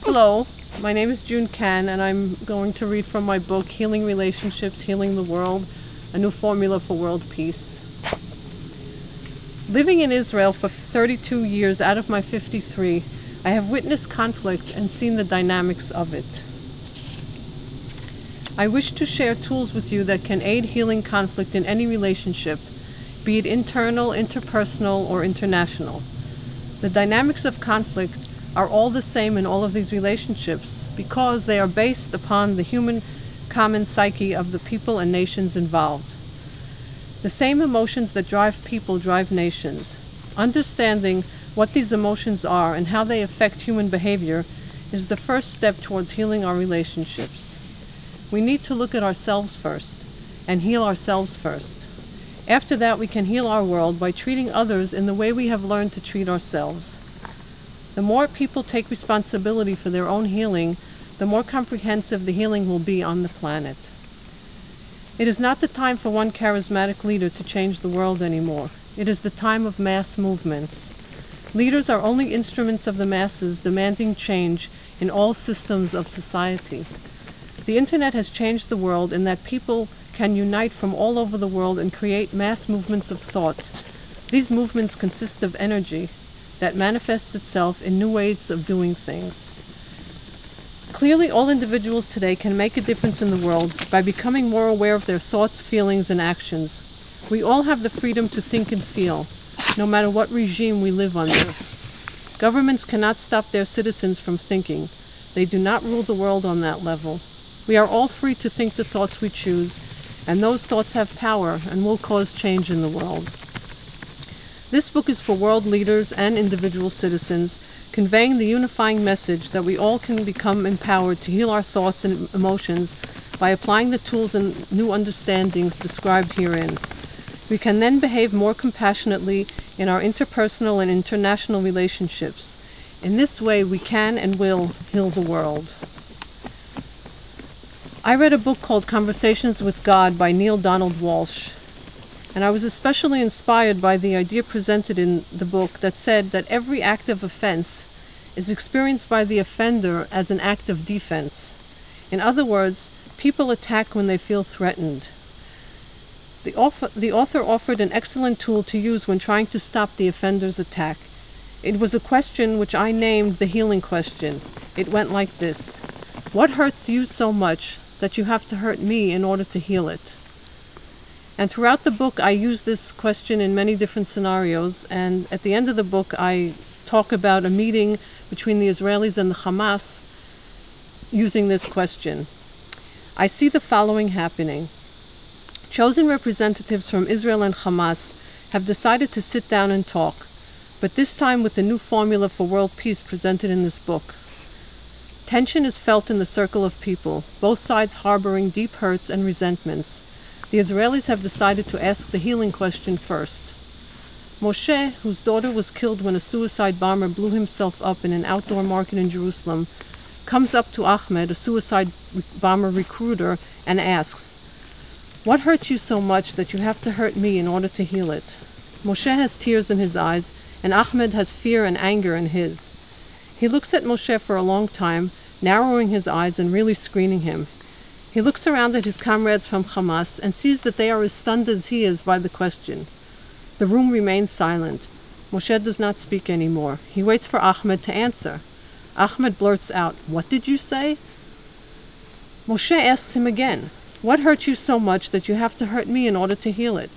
Hello, my name is June Can, and I'm going to read from my book, Healing Relationships, Healing the World, A New Formula for World Peace. Living in Israel for 32 years out of my 53, I have witnessed conflict and seen the dynamics of it. I wish to share tools with you that can aid healing conflict in any relationship, be it internal, interpersonal, or international. The dynamics of conflict are all the same in all of these relationships because they are based upon the human common psyche of the people and nations involved. The same emotions that drive people drive nations. Understanding what these emotions are and how they affect human behavior is the first step towards healing our relationships. We need to look at ourselves first and heal ourselves first. After that, we can heal our world by treating others in the way we have learned to treat ourselves. The more people take responsibility for their own healing, the more comprehensive the healing will be on the planet. It is not the time for one charismatic leader to change the world anymore. It is the time of mass movements. Leaders are only instruments of the masses demanding change in all systems of society. The Internet has changed the world in that people can unite from all over the world and create mass movements of thought. These movements consist of energy that manifests itself in new ways of doing things. Clearly, all individuals today can make a difference in the world by becoming more aware of their thoughts, feelings, and actions. We all have the freedom to think and feel, no matter what regime we live under. Governments cannot stop their citizens from thinking. They do not rule the world on that level. We are all free to think the thoughts we choose, and those thoughts have power and will cause change in the world. This book is for world leaders and individual citizens, conveying the unifying message that we all can become empowered to heal our thoughts and emotions by applying the tools and new understandings described herein. We can then behave more compassionately in our interpersonal and international relationships. In this way, we can and will heal the world. I read a book called Conversations with God by Neale Donald Walsch, and I was especially inspired by the idea presented in the book that said that every act of offense is experienced by the offender as an act of defense. In other words, people attack when they feel threatened. The author offered an excellent tool to use when trying to stop the offender's attack. It was a question which I named the healing question. It went like this: what hurts you so much that you have to hurt me in order to heal it? And throughout the book, I use this question in many different scenarios, and at the end of the book, I talk about a meeting between the Israelis and the Hamas using this question. I see the following happening. Chosen representatives from Israel and Hamas have decided to sit down and talk, but this time with the new formula for world peace presented in this book. Tension is felt in the circle of people, both sides harboring deep hurts and resentments. The Israelis have decided to ask the healing question first. Moshe, whose daughter was killed when a suicide bomber blew himself up in an outdoor market in Jerusalem, comes up to Ahmed, a suicide bomber recruiter, and asks, what hurts you so much that you have to hurt me in order to heal it? Moshe has tears in his eyes, and Ahmed has fear and anger in his. He looks at Moshe for a long time, narrowing his eyes and really screening him. He looks around at his comrades from Hamas and sees that they are as stunned as he is by the question. The room remains silent. Moshe does not speak anymore. He waits for Ahmed to answer. Ahmed blurts out, what did you say? Moshe asks him again, what hurt you so much that you have to hurt me in order to heal it?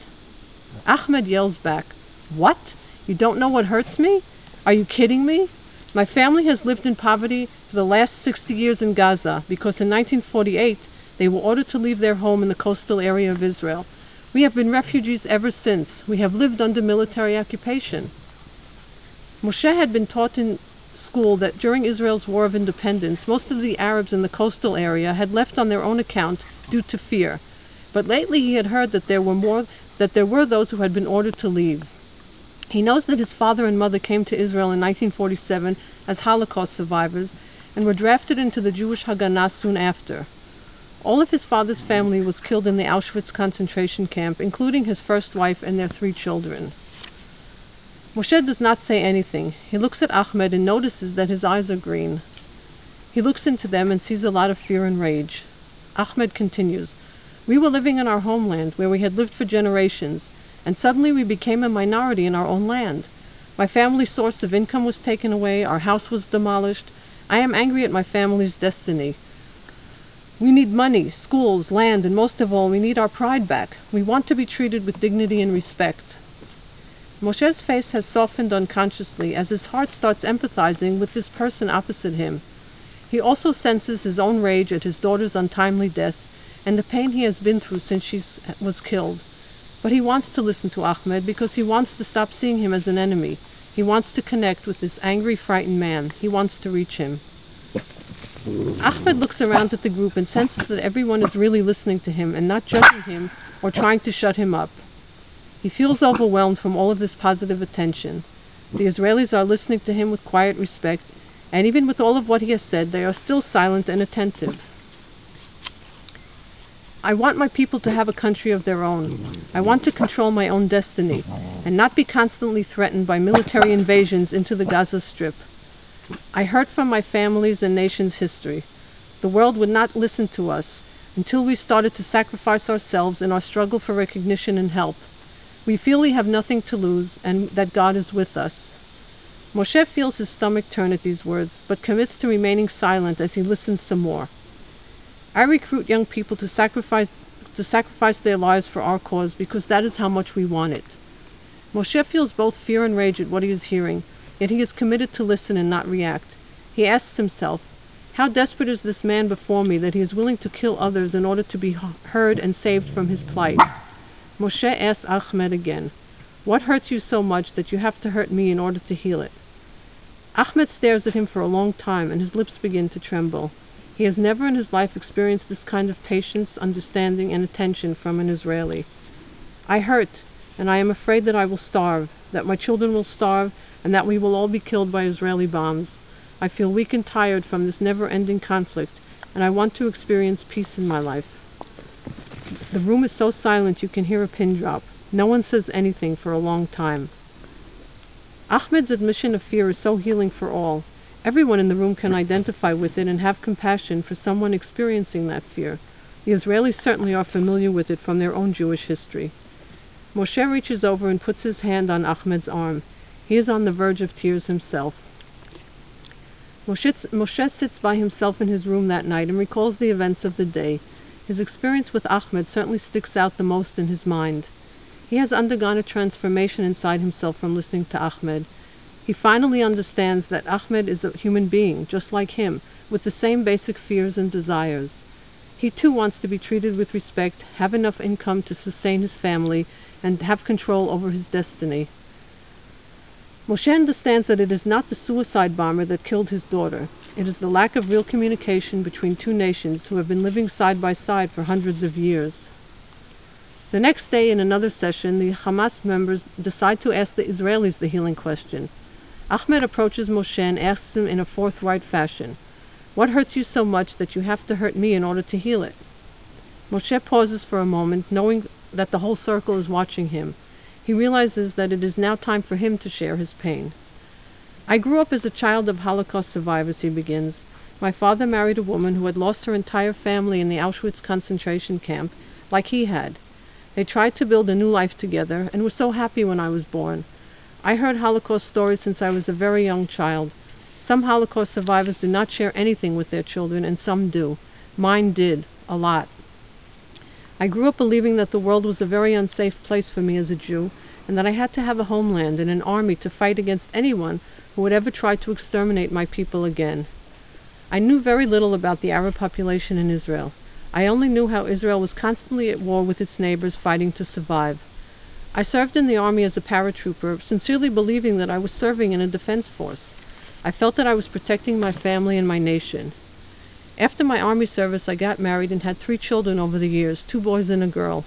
Ahmed yells back, what? You don't know what hurts me? Are you kidding me? My family has lived in poverty for the last 60 years in Gaza because in 1948 they were ordered to leave their home in the coastal area of Israel. We have been refugees ever since. We have lived under military occupation. Moshe had been taught in school that during Israel's War of Independence, most of the Arabs in the coastal area had left on their own account due to fear. But lately he had heard that there were those who had been ordered to leave. He knows that his father and mother came to Israel in 1947 as Holocaust survivors and were drafted into the Jewish Haganah soon after. All of his father's family was killed in the Auschwitz concentration camp, including his first wife and their 3 children. Moshe does not say anything. He looks at Ahmed and notices that his eyes are green. He looks into them and sees a lot of fear and rage. Ahmed continues, "We were living in our homeland where we had lived for generations, and suddenly we became a minority in our own land. My family's source of income was taken away, our house was demolished. I am angry at my family's destiny. We need money, schools, land, and most of all, we need our pride back. We want to be treated with dignity and respect." Moshe's face has softened unconsciously as his heart starts empathizing with this person opposite him. He also senses his own rage at his daughter's untimely death and the pain he has been through since she was killed. But he wants to listen to Ahmed because he wants to stop seeing him as an enemy. He wants to connect with this angry, frightened man. He wants to reach him. Ahmed looks around at the group and senses that everyone is really listening to him and not judging him or trying to shut him up. He feels overwhelmed from all of this positive attention. The Israelis are listening to him with quiet respect, and even with all of what he has said, they are still silent and attentive. "I want my people to have a country of their own. I want to control my own destiny and not be constantly threatened by military invasions into the Gaza Strip. I heard from my family's and nation's history. The world would not listen to us until we started to sacrifice ourselves in our struggle for recognition and help. We feel we have nothing to lose and that God is with us." Moshe feels his stomach turn at these words, but commits to remaining silent as he listens some more. "I recruit young people to sacrifice their lives for our cause because that is how much we want it." Moshe feels both fear and rage at what he is hearing, yet he is committed to listen and not react. He asks himself, how desperate is this man before me that he is willing to kill others in order to be heard and saved from his plight? Moshe asks Ahmed again, "What hurts you so much that you have to hurt me in order to heal it?" Ahmed stares at him for a long time and his lips begin to tremble. He has never in his life experienced this kind of patience, understanding, and attention from an Israeli. "I hurt, and I am afraid that I will starve, that my children will starve, and that we will all be killed by Israeli bombs. I feel weak and tired from this never-ending conflict, and I want to experience peace in my life." The room is so silent you can hear a pin drop. No one says anything for a long time. Ahmed's admission of fear is so healing for all. Everyone in the room can identify with it and have compassion for someone experiencing that fear. The Israelis certainly are familiar with it from their own Jewish history. Moshe reaches over and puts his hand on Ahmed's arm. He is on the verge of tears himself. Moshe sits by himself in his room that night and recalls the events of the day. His experience with Ahmed certainly sticks out the most in his mind. He has undergone a transformation inside himself from listening to Ahmed. He finally understands that Ahmed is a human being, just like him, with the same basic fears and desires. He too wants to be treated with respect, have enough income to sustain his family, and have control over his destiny. Moshe understands that it is not the suicide bomber that killed his daughter. It is the lack of real communication between two nations who have been living side by side for hundreds of years. The next day, in another session, the Hamas members decide to ask the Israelis the healing question. Ahmed approaches Moshe and asks him in a forthright fashion, "What hurts you so much that you have to hurt me in order to heal it?" Moshe pauses for a moment, knowing that the whole circle is watching him. He realizes that it is now time for him to share his pain. "I grew up as a child of Holocaust survivors," he begins. "My father married a woman who had lost her entire family in the Auschwitz concentration camp, like he had. They tried to build a new life together and were so happy when I was born. I heard Holocaust stories since I was a very young child. Some Holocaust survivors do not share anything with their children, and some do. Mine did, a lot. I grew up believing that the world was a very unsafe place for me as a Jew, and that I had to have a homeland and an army to fight against anyone who would ever try to exterminate my people again. I knew very little about the Arab population in Israel. I only knew how Israel was constantly at war with its neighbors fighting to survive. I served in the army as a paratrooper, sincerely believing that I was serving in a defense force. I felt that I was protecting my family and my nation. After my army service, I got married and had 3 children over the years, 2 boys and a girl.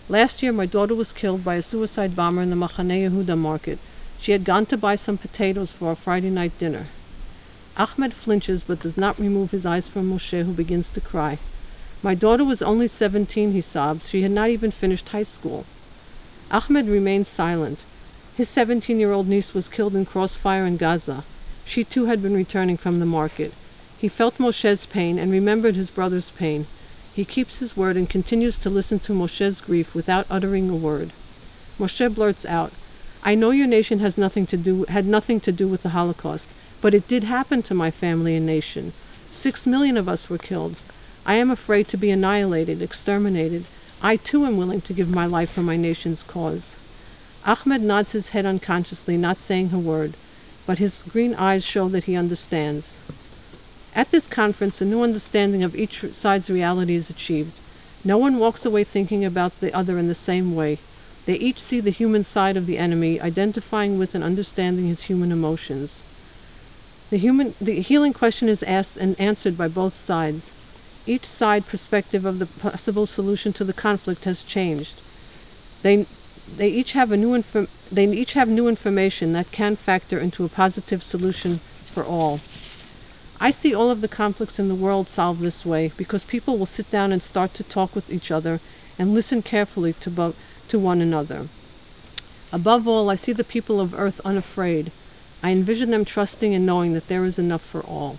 Last year, my daughter was killed by a suicide bomber in the Machane Yehuda market. She had gone to buy some potatoes for our Friday night dinner." Ahmed flinches but does not remove his eyes from Moshe, who begins to cry. "My daughter was only 17, he sobs. She had not even finished high school." Ahmed remains silent. His 17-year-old niece was killed in crossfire in Gaza. She too had been returning from the market. He felt Moshe's pain and remembered his brother's pain. He keeps his word and continues to listen to Moshe's grief without uttering a word. Moshe blurts out, "I know your nation had nothing to do with the Holocaust, but it did happen to my family and nation. 6 million of us were killed. I am afraid to be annihilated, exterminated. I too am willing to give my life for my nation's cause." Ahmed nods his head unconsciously, not saying a word, but his green eyes show that he understands. At this conference, a new understanding of each side's reality is achieved. No one walks away thinking about the other in the same way. They each see the human side of the enemy, identifying with and understanding his human emotions. The healing question is asked and answered by both sides. Each side perspective of the possible solution to the conflict has changed. They each have new information that can factor into a positive solution for all. I see all of the conflicts in the world solved this way because people will sit down and start to talk with each other and listen carefully to one another. Above all, I see the people of Earth unafraid. I envision them trusting and knowing that there is enough for all.